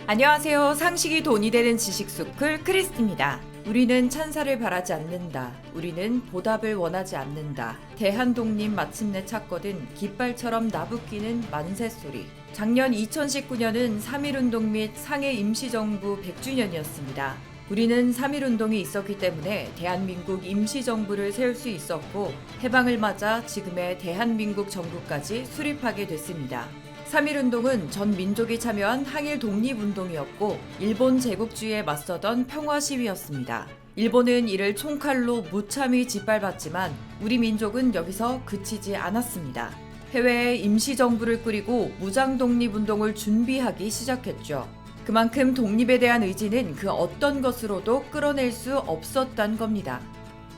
안녕하세요. 상식이 돈이 되는 지식스쿨 크리스티입니다. 우리는 찬사를 바라지 않는다. 우리는 보답을 원하지 않는다. 대한독립 마침내 찾거든 깃발처럼 나부끼는 만세소리. 작년 2019년은 3.1운동 및 상해 임시정부 100주년이었습니다. 우리는 3.1운동이 있었기 때문에 대한민국 임시정부를 세울 수 있었고 해방을 맞아 지금의 대한민국 정부까지 수립하게 됐습니다. 3.1운동은 전 민족이 참여한 항일 독립운동이었고 일본 제국주의에 맞서던 평화시위였습니다. 일본은 이를 총칼로 무참히 짓밟았지만 우리 민족은 여기서 그치지 않았습니다. 해외에 임시정부를 꾸리고 무장독립운동을 준비하기 시작했죠. 그만큼 독립에 대한 의지는 그 어떤 것으로도 끌어낼 수 없었단 겁니다.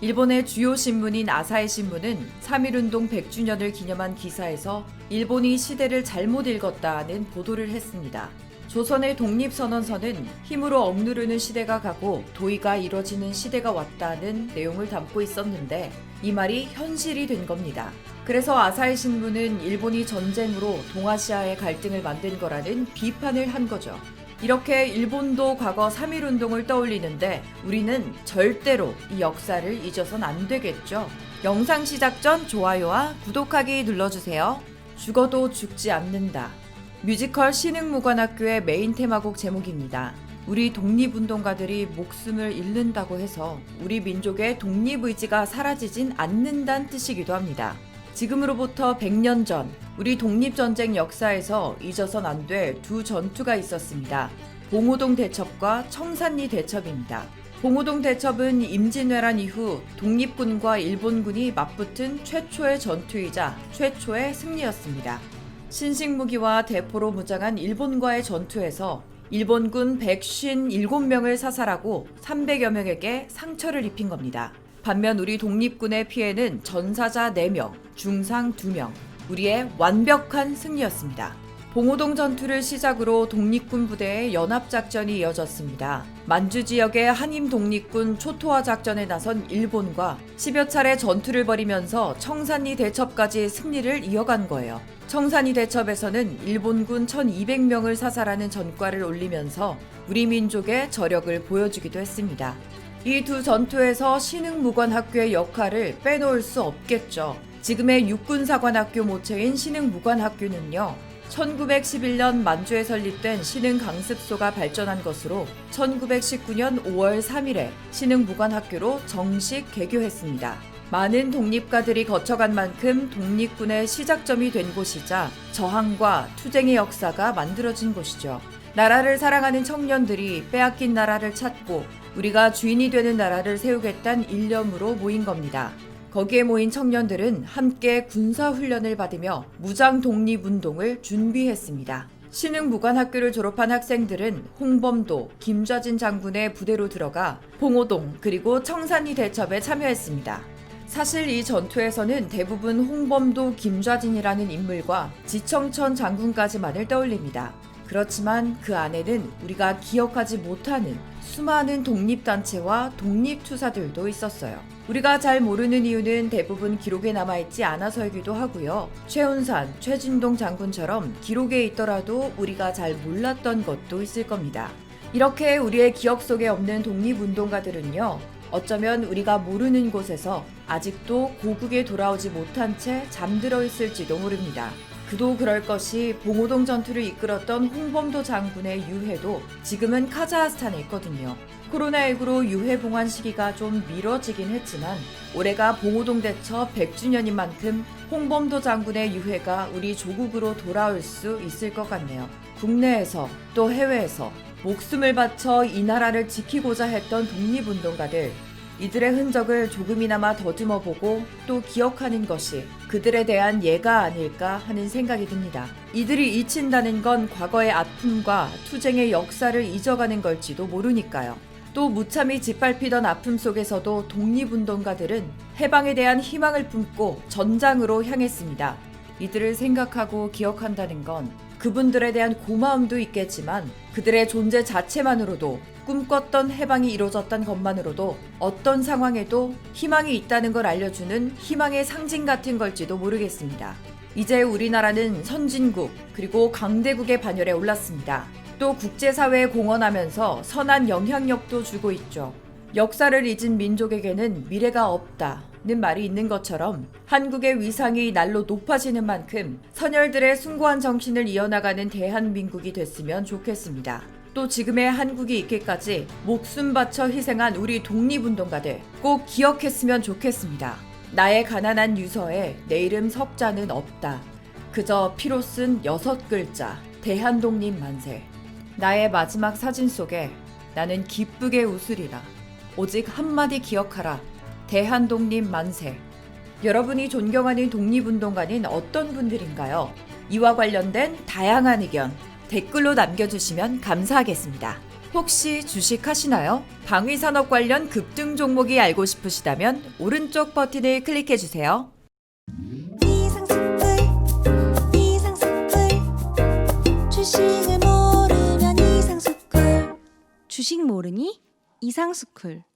일본의 주요 신문인 아사히 신문은 3.1운동 100주년을 기념한 기사에서 일본이 시대를 잘못 읽었다는 보도를 했습니다. 조선의 독립선언서는 힘으로 억누르는 시대가 가고 도의가 이뤄지는 시대가 왔다는 내용을 담고 있었는데 이 말이 현실이 된 겁니다. 그래서 아사히 신문은 일본이 전쟁으로 동아시아의 갈등을 만든 거라는 비판을 한 거죠. 이렇게 일본도 과거 3.1운동을 떠올리는데 우리는 절대로 이 역사를 잊어선 안 되겠죠. 영상 시작 전 좋아요와 구독하기 눌러주세요. 죽어도 죽지 않는다. 뮤지컬 신흥무관학교의 메인 테마곡 제목입니다. 우리 독립운동가들이 목숨을 잃는다고 해서 우리 민족의 독립의지가 사라지진 않는다는 뜻이기도 합니다. 지금으로부터 100년 전 우리 독립전쟁 역사에서 잊어선 안 될 두 전투가 있었습니다. 봉오동 대첩과 청산리 대첩입니다. 봉오동 대첩은 임진왜란 이후 독립군과 일본군이 맞붙은 최초의 전투이자 최초의 승리였습니다. 신식무기와 대포로 무장한 일본과의 전투에서 일본군 157명을 사살하고 300여 명에게 상처를 입힌 겁니다. 반면 우리 독립군의 피해는 전사자 4명, 중상 2명, 우리의 완벽한 승리였습니다. 봉오동 전투를 시작으로 독립군 부대의 연합작전이 이어졌습니다. 만주 지역의 한임 독립군 초토화 작전에 나선 일본과 10여 차례 전투를 벌이면서 청산리 대첩까지 승리를 이어간 거예요. 청산리 대첩에서는 일본군 1200명을 사살하는 전과를 올리면서 우리 민족의 저력을 보여주기도 했습니다. 이 두 전투에서 신흥무관학교의 역할을 빼놓을 수 없겠죠. 지금의 육군사관학교 모처인 신흥무관학교는요. 1911년 만주에 설립된 신흥강습소가 발전한 것으로 1919년 5월 3일에 신흥무관학교로 정식 개교했습니다. 많은 독립가들이 거쳐간 만큼 독립군의 시작점이 된 곳이자 저항과 투쟁의 역사가 만들어진 곳이죠. 나라를 사랑하는 청년들이 빼앗긴 나라를 찾고 우리가 주인이 되는 나라를 세우겠다는 일념으로 모인 겁니다. 거기에 모인 청년들은 함께 군사훈련을 받으며 무장독립운동을 준비했습니다. 신흥무관학교를 졸업한 학생들은 홍범도, 김좌진 장군의 부대로 들어가 봉오동 그리고 청산리 대첩에 참여했습니다. 사실 이 전투에서는 대부분 홍범도, 김좌진이라는 인물과 지청천 장군까지만을 떠올립니다. 그렇지만 그 안에는 우리가 기억하지 못하는 수많은 독립단체와 독립투사들도 있었어요. 우리가 잘 모르는 이유는 대부분 기록에 남아있지 않아서이기도 하고요. 최운산, 최진동 장군처럼 기록에 있더라도 우리가 잘 몰랐던 것도 있을 겁니다. 이렇게 우리의 기억 속에 없는 독립운동가들은요. 어쩌면 우리가 모르는 곳에서 아직도 고국에 돌아오지 못한 채 잠들어 있을지도 모릅니다. 그도 그럴 것이 봉오동 전투를 이끌었던 홍범도 장군의 유해도 지금은 카자흐스탄에 있거든요. 코로나19로 유해 봉환 시기가 좀 미뤄지긴 했지만 올해가 봉오동 대첩 100주년인 만큼 홍범도 장군의 유해가 우리 조국으로 돌아올 수 있을 것 같네요. 국내에서 또 해외에서 목숨을 바쳐 이 나라를 지키고자 했던 독립운동가들, 이들의 흔적을 조금이나마 더듬어 보고 또 기억하는 것이 그들에 대한 예가 아닐까 하는 생각이 듭니다. 이들이 잊힌다는 건 과거의 아픔과 투쟁의 역사를 잊어가는 걸지도 모르니까요. 또 무참히 짓밟히던 아픔 속에서도 독립운동가들은 해방에 대한 희망을 품고 전장으로 향했습니다. 이들을 생각하고 기억한다는 건 그분들에 대한 고마움도 있겠지만 그들의 존재 자체만으로도 꿈꿨던 해방이 이루어졌던 것만으로도 어떤 상황에도 희망이 있다는 걸 알려주는 희망의 상징 같은 걸지도 모르겠습니다. 이제 우리나라는 선진국 그리고 강대국의 반열에 올랐습니다. 또 국제사회에 공헌하면서 선한 영향력도 주고 있죠. 역사를 잊은 민족에게는 미래가 없다는 말이 있는 것처럼 한국의 위상이 날로 높아지는 만큼 선열들의 숭고한 정신을 이어나가는 대한민국이 됐으면 좋겠습니다. 또 지금의 한국이 있기까지 목숨 바쳐 희생한 우리 독립운동가들 꼭 기억했으면 좋겠습니다. 나의 가난한 유서에 내 이름 석자는 없다. 그저 피로 쓴 6글자 대한독립 만세. 나의 마지막 사진 속에 나는 기쁘게 웃으리라. 오직 한마디 기억하라. 대한독립 만세. 여러분이 존경하는 독립운동가는 어떤 분들인가요? 이와 관련된 다양한 의견 댓글로 남겨주시면 감사하겠습니다. 혹시 주식하시나요? 방위산업 관련 급등 종목이 알고 싶으시다면 오른쪽 버튼을 클릭해주세요. 이상스쿨 주식을 모르면 이상스쿨 주식 모르니? 이상스쿨